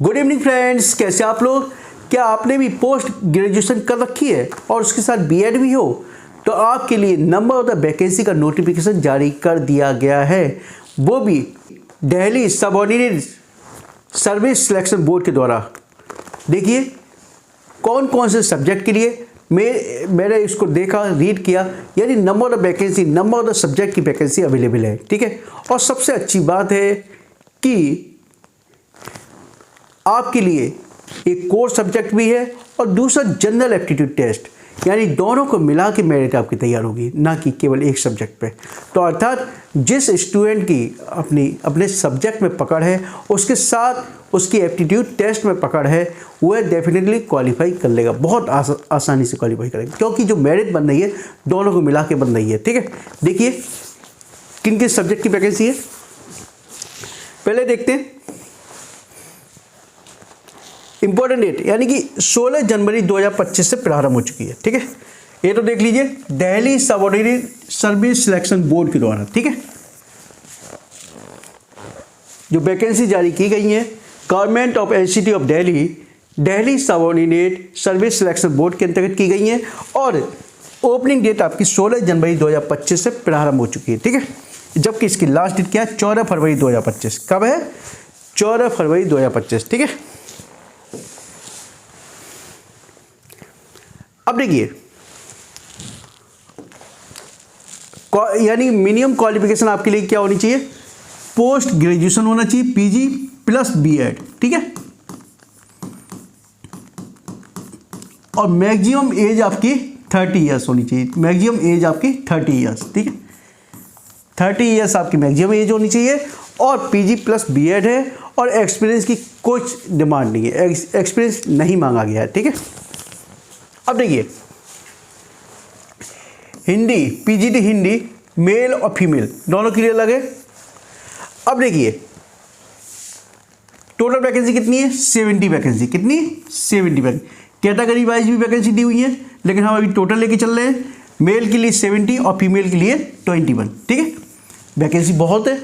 Good evening friends, कैसे आप लोग। क्या आपने भी पोस्ट ग्रेजुएशन कर रखी है और उसके साथ बीएड भी हो, तो आपके लिए नंबर ऑफ द वैकेंसी का नोटिफिकेशन जारी कर दिया गया है, वो भी Delhi subordinate service selection board के द्वारा। देखिए कौन कौन से सब्जेक्ट के लिए मैंने इसको देखा, रीड किया, यानी number of vacancy, number of the subject की वैकेंसी अवेलेबल है। ठीक है, और सबसे अच्छी बात है कि आपके लिए एक कोर सब्जेक्ट भी है और दूसरा जनरल एप्टीट्यूड टेस्ट, यानी दोनों को मिला के मेरिट आपकी तैयार होगी, ना कि केवल एक सब्जेक्ट पे। तो अर्थात जिस स्टूडेंट की अपने सब्जेक्ट में पकड़ है, उसके साथ उसकी एप्टीट्यूड टेस्ट में पकड़ है, वह डेफिनेटली क्वालिफाई कर लेगा, बहुत आसानी से क्वालिफाई करेगा, क्योंकि जो मेरिट बन रही है दोनों को मिला के बन रही है। ठीक है, देखिए किन किन सब्जेक्ट की वैकेंसी है, पहले देखते हैं। इंपॉर्टेंट डेट यानी कि 16 जनवरी 2025 से प्रारंभ हो चुकी है। ठीक है, ये तो देख लीजिए, Delhi subordinate service selection board के द्वारा। ठीक है, जो वैकेंसी जारी की गई है government of NCT of Delhi subordinate service selection board के अंतर्गत की गई है, और ओपनिंग डेट आपकी 16 जनवरी 2025 से प्रारंभ हो चुकी है। ठीक है, जबकि इसकी लास्ट डेट क्या है, 14 फरवरी 2025। कब है, 14 फरवरी 2025। ठीक है, अब देखिए, यानी मिनिमम क्वालिफिकेशन आपके लिए क्या होनी चाहिए, पोस्ट ग्रेजुएशन होना चाहिए, पीजी प्लस बीएड। ठीक है, और मैक्सिमम एज आपकी 30 इयर्स होनी चाहिए, मैक्सिमम एज आपकी 30 इयर्स। ठीक है, 30 इयर्स आपकी मैक्सिमम एज होनी चाहिए, और पीजी प्लस बीएड है, और एक्सपीरियंस की कुछ डिमांड नहीं है, एक्सपीरियंस नहीं मांगा गया है। ठीक है, अब देखिए हिंदी, पीजीटी हिंदी मेल और फीमेल दोनों के लिए अलग है। अब देखिए टोटल वैकेंसी कितनी है, 70 वैकेंसी। कितनी, 70 वैकेंसी। कैटेगरी वाइज भी वैकेंसी दी हुई है, लेकिन हम अभी टोटल लेके चल रहे हैं। मेल के लिए 70 और फीमेल के लिए 21। ठीक है, वैकेंसी बहुत है।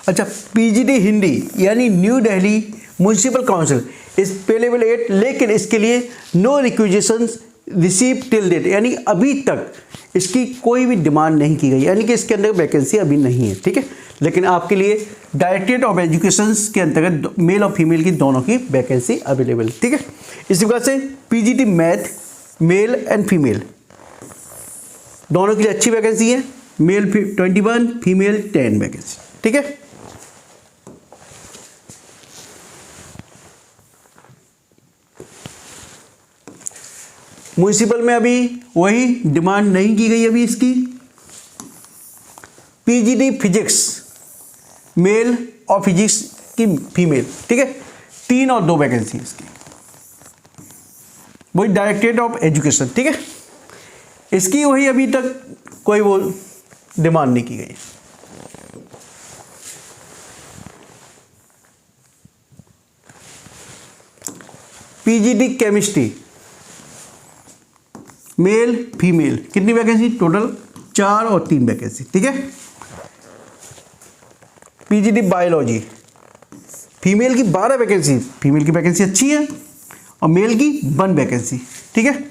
अच्छा, पीजीटी हिंदी यानी न्यू दिल्ली म्यूनिसिपल काउंसिल इस पे लेवल 8, लेकिन इसके लिए नो रिक्विजिशंस रिसीव टिल डेट, यानी अभी तक इसकी कोई भी डिमांड नहीं की गई, यानी कि इसके अंदर वैकेंसी अभी नहीं है। ठीक है, लेकिन आपके लिए डायरेक्टरेट ऑफ एजुकेशन के अंतर्गत मेल और फीमेल की दोनों की वैकेंसी अवेलेबल है। ठीक है, इसी प्रकार से PGT math male and female दोनों के लिए अच्छी वैकेंसी है, मेल 21, फीमेल 10 वैकेंसी। ठीक है, म्यूनिसिपल में अभी वही डिमांड नहीं की गई अभी इसकी। पीजीटी फिजिक्स मेल और फिजिक्स की फीमेल। ठीक है, 3 और 2 वैकेंसी इसकी, वही डायरेक्टरेट ऑफ एजुकेशन। ठीक है, इसकी वही अभी तक कोई वो डिमांड नहीं की गई। पीजीटी केमिस्ट्री मेल फीमेल कितनी वैकेंसी, टोटल 4 और 3 वैकेंसी। ठीक है, पीजीटी बायोलॉजी फीमेल की 12 वैकेंसी, फीमेल की वैकेंसी अच्छी है, और मेल की 1 वैकेंसी। ठीक है,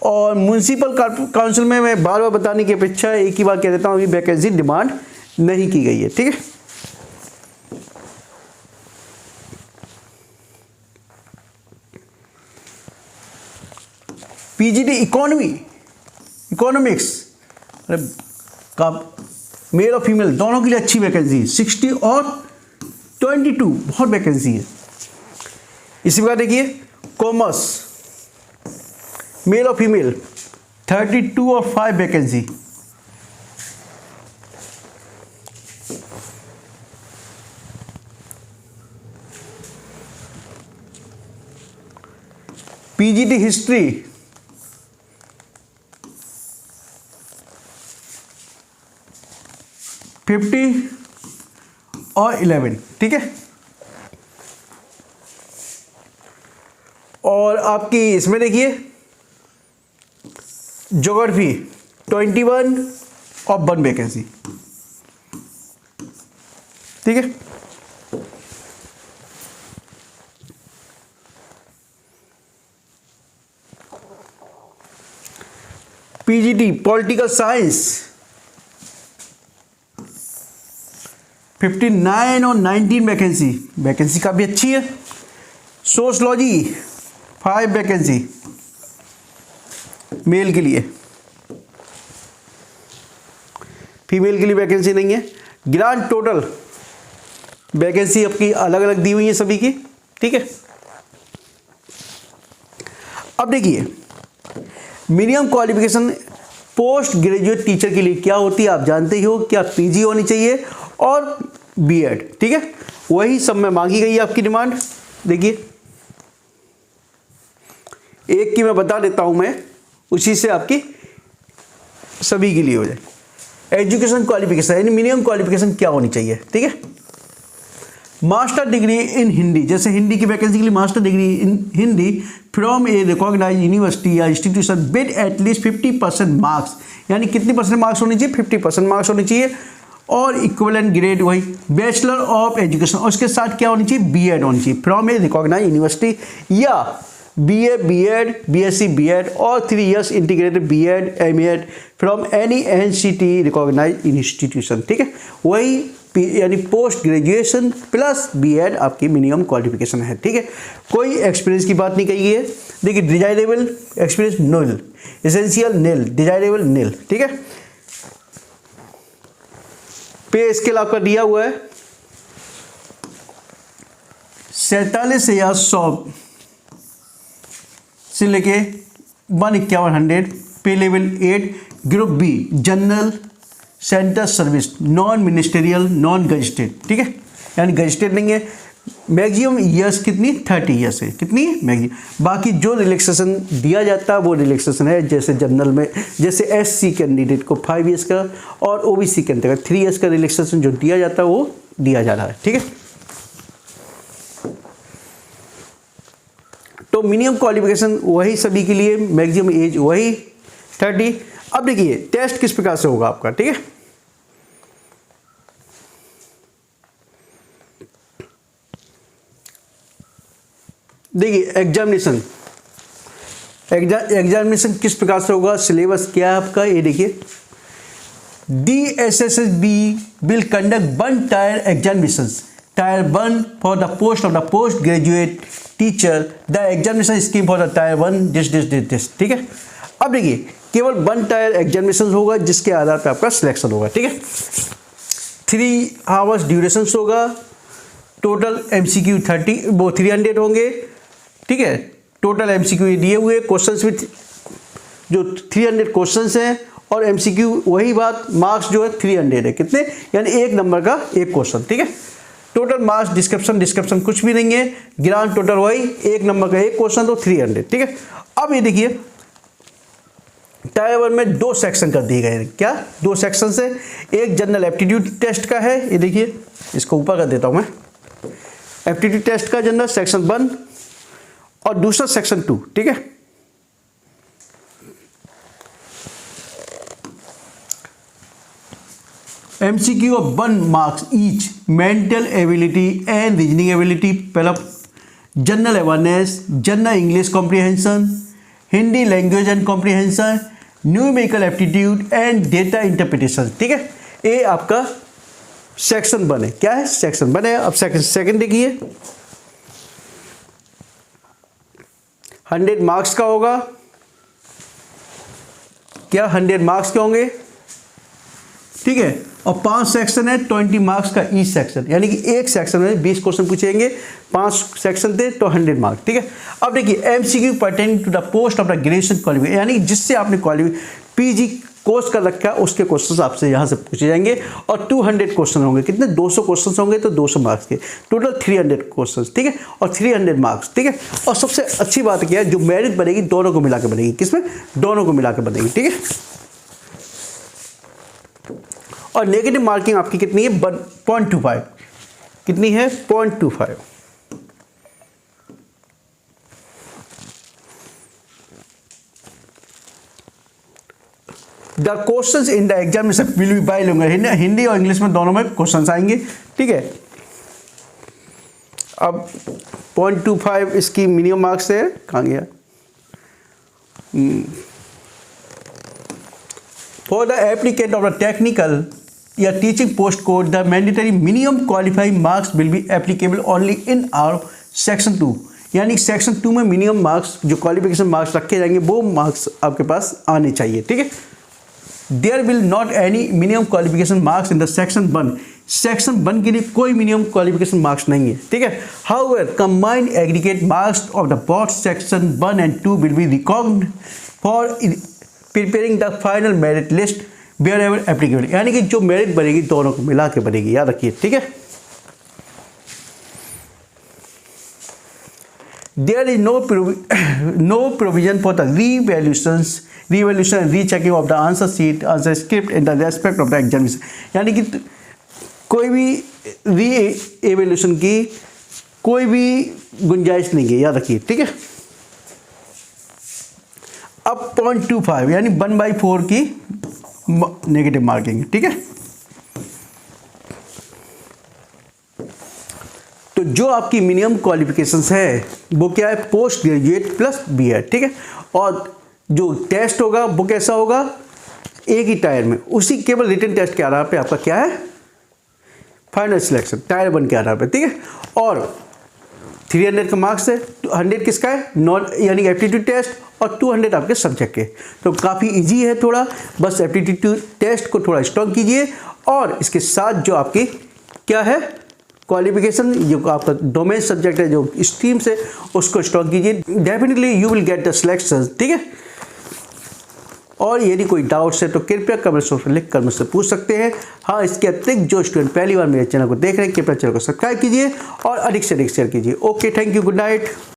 और म्यूनिसिपल काउंसिल में मैं बार बार बताने की अपेक्षा एक ही बार कह देता हूँ, अभी वैकेंसी डिमांड नहीं की गई है। ठीक है, पीजीटी इकोनॉमिक्स का मेल और फीमेल दोनों के लिए अच्छी वैकेंसी, 60 और 22, बहुत वैकेंसी है। इसी प्रकार देखिए कॉमर्स मेल और फीमेल 32 और 5 वैकेंसी। पीजीटी हिस्ट्री 50 और 11। ठीक है, और आपकी इसमें देखिए ज्योग्राफी 21 और 1 वैकेंसी। ठीक है, पीजीटी पॉलिटिकल साइंस 59 और 19 वैकेंसी काफ़ी अच्छी है। सोशलॉजी 5 वैकेंसी मेल के लिए, फीमेल के लिए वैकेंसी नहीं है। ग्रांड टोटल वैकेंसी आपकी अलग अलग दी हुई है सभी की, ठीक है। अब देखिए minimum qualification post graduate teacher के लिए क्या होती है, आप जानते ही हो, क्या पीजी होनी चाहिए और बीएड, ठीक है। वही सब में मांगी गई है आपकी डिमांड। देखिए एक की मैं बता देता हूं, मैं उसी से आपकी सभी के लिए हो जाए। एजुकेशन क्वालिफिकेशन यानी मिनिमम क्वालिफिकेशन क्या होनी चाहिए, ठीक है। मास्टर डिग्री इन हिंदी, जैसे हिंदी की वैकेंसी के लिए master degree in Hindi from a recognise university या इंस्टीट्यूशन विद एटलीस्ट 50% मार्क्स, यानी कितनी परसेंट मार्क्स होने चाहिए, 50% मार्क्स होने चाहिए। और इक्विवेलेंट ग्रेड वही बैचलर ऑफ एजुकेशन, और उसके साथ क्या होनी चाहिए, बीएड होनी चाहिए फ्रॉम ए रिकॉग्नाइज यूनिवर्सिटी, या बीए बीएड बीएससी बीएड और 3 years integrated BEd MEd from any NCT recognise institution, ठीक है। वही यानी पोस्ट ग्रेजुएशन प्लस बीएड आपकी मिनिमम क्वालिफिकेशन है, ठीक है। कोई एक्सपीरियंस की बात नहीं कही है। देखिए डिजायरेबल एक्सपीरियंस नुल, एसेंशियल नील, डिजायरेबल नील, ठीक है। पे स्केल आपका दिया हुआ है 47,100 से लेके 15100, pay level 8, group B general central service, non ministerial non gazetted, ठीक है, यानी गजिस्टेड नहीं है। मैक्सिमम ईयर्स कितनी, 30 ईयर्स है, कितनी मैक्सिमम। बाकी जो रिलैक्सेशन दिया जाता है वो रिलैक्सेशन है, जैसे जनरल में जैसे एससी कैंडिडेट को 5 years का और ओबीसी कैंडिडेट का 3 years का रिलैक्सेशन जो दिया जाता है वो दिया जा रहा है, ठीक है। तो मिनिमम क्वालिफिकेशन वही सभी के लिए, मैक्सिमम एज वही 30। अब देखिए टेस्ट किस प्रकार से होगा आपका, ठीक है। देखिए एग्जामिनेशन किस प्रकार से होगा, सिलेबस क्या है आपका, ये देखिए DSSSB will conduct 1 tier examinations, tier 1 for the post of the post graduate teacher, the examination scheme for the tier 1 this, ठीक है। अब देखिए केवल 1 tier एग्जामिनेशन होगा जिसके आधार पर आपका सिलेक्शन होगा, ठीक है। 3 hours ड्यूरेशन होगा, टोटल MCQ 300 होंगे, ठीक है। टोटल MCQ दिए हुए क्वेश्चंस विथ जो 300 क्वेश्चंस हैं और MCQ वही बात, मार्क्स जो है 300 है, कितने, यानी 1 नंबर का 1 क्वेश्चन, ठीक है। टोटल मार्क्स डिस्क्रिप्शन कुछ भी नहीं है, ग्रांड टोटल वही 1 नंबर का 1 क्वेश्चन तो 300, ठीक है। अब ये देखिए टायर 1 में 2 सेक्शन कर दिए गए हैं, क्या 2 सेक्शन है। एक जनरल एप्टीट्यूड टेस्ट का है, ये देखिए इसको ऊपर कर देता हूं मैं, एप्टीट्यूड टेस्ट का जनरल सेक्शन 1 और दूसरा सेक्शन 2, ठीक है। MCQ of 1 marks each, mental ability and reasoning ability, पहला general awareness, general English comprehension, Hindi language and comprehension, numerical aptitude and data interpretation, ठीक है। ये आपका सेक्शन 1 है, क्या है, सेक्शन 1 है। अब सेकंड देखिए 100 मार्क्स का होगा, क्या 100 मार्क्स के होंगे, ठीक है। और 5 सेक्शन है, 20 मार्क्स का ईच सेक्शन, यानी कि एक सेक्शन में 20 क्वेश्चन पूछेंगे, 5 सेक्शन थे तो 100 मार्क्स, ठीक है। अब देखिए MCQ pertaining to the post of the graduation qualification, यानी जिससे आपने पीजी कोर्स कर रखा है उसके क्वेश्चंस आपसे यहाँ से पूछे जाएंगे। और 200 क्वेश्चन होंगे, कितने, 200 क्वेश्चन होंगे तो 200 मार्क्स के, टोटल 300 क्वेश्चन, ठीक है। और 300 मार्क्स, ठीक है। और सबसे अच्छी बात क्या है, जो मेरिट बनेगी दोनों को मिला के बनेगी, किसमें, दोनों को मिला के बनेगी, ठीक है। और नेगेटिव मार्किंग आपकी कितनी है, 0.25, कितनी है, 0.25। The questions in the examination will be bilingual, Hindi और इंग्लिश में दोनों में क्वेश्चंस आएंगे, ठीक है। अब 0.25 इसकी मिनिमम मार्क्स है, कहाँ गया, for the applicant of the technical या teaching post code the mandatory minimum qualifying marks will be applicable only in our section 2, यानी सेक्शन 2 में मिनिमम मार्क्स जो क्वालिफिकेशन मार्क्स रखे जाएंगे वो मार्क्स आपके पास आने चाहिए, ठीक है। There will not any minimum qualification marks in the section 1, section 1 के लिए कोई मिनिमम क्वालिफिकेशन मार्क्स नहीं है, ठीक है। However combined aggregate marks of the both section 1 and 2 will be recognised for preparing the final merit list wherever applicable, यानी कि जो मेरिट बनेगी दोनों को मिला के बनेगी, याद रखिए, ठीक है। There is no provision for the revaluation and rechecking of the answer sheet, answer script in the respect of the examination, यानी कि कोई भी री-एवेल्यूशन की कोई भी गुंजाइश नहीं है, याद रखिए, ठीक है। अब 0.25 यानी 1/4 की नेगेटिव मार्किंग है, ठीक है। तो जो आपकी मिनिमम क्वालिफिकेशंस है वो क्या है, पोस्ट ग्रेजुएट प्लस बीएड, ठीक है। और जो टेस्ट होगा वो कैसा होगा, एक ही टायर में, उसी केवल रिटन टेस्ट के आधार पे आपका क्या है, फाइनल सिलेक्शन टायर 1 के आधार पे, ठीक है। और 300 का मार्क्स है, 100 किसका है, नॉन यानी एप्टीट्यूड टेस्ट और 200 आपके सब्जेक्ट के। तो काफ़ी इजी है थोड़ा, बस एप्टीट्यूड टेस्ट को थोड़ा स्ट्रॉन्ग कीजिए और इसके साथ जो आपकी क्या है क्वालिफिकेशन, जो आपका डोमेन सब्जेक्ट है, जो स्ट्रीम से, उसको स्ट्रॉन्ग कीजिए, definitely you will get the selection, ठीक है। और यदि कोई डाउट्स है तो कृपया कमेंट बॉक्स में लिख कर मुझसे पूछ सकते हैं। हाँ, इसके अतिरिक्त जो स्टूडेंट पहली बार मेरे चैनल को देख रहे हैं कृपया चैनल को सब्सक्राइब कीजिए और अधिक से अधिक शेयर कीजिए। Okay, thank you, good night.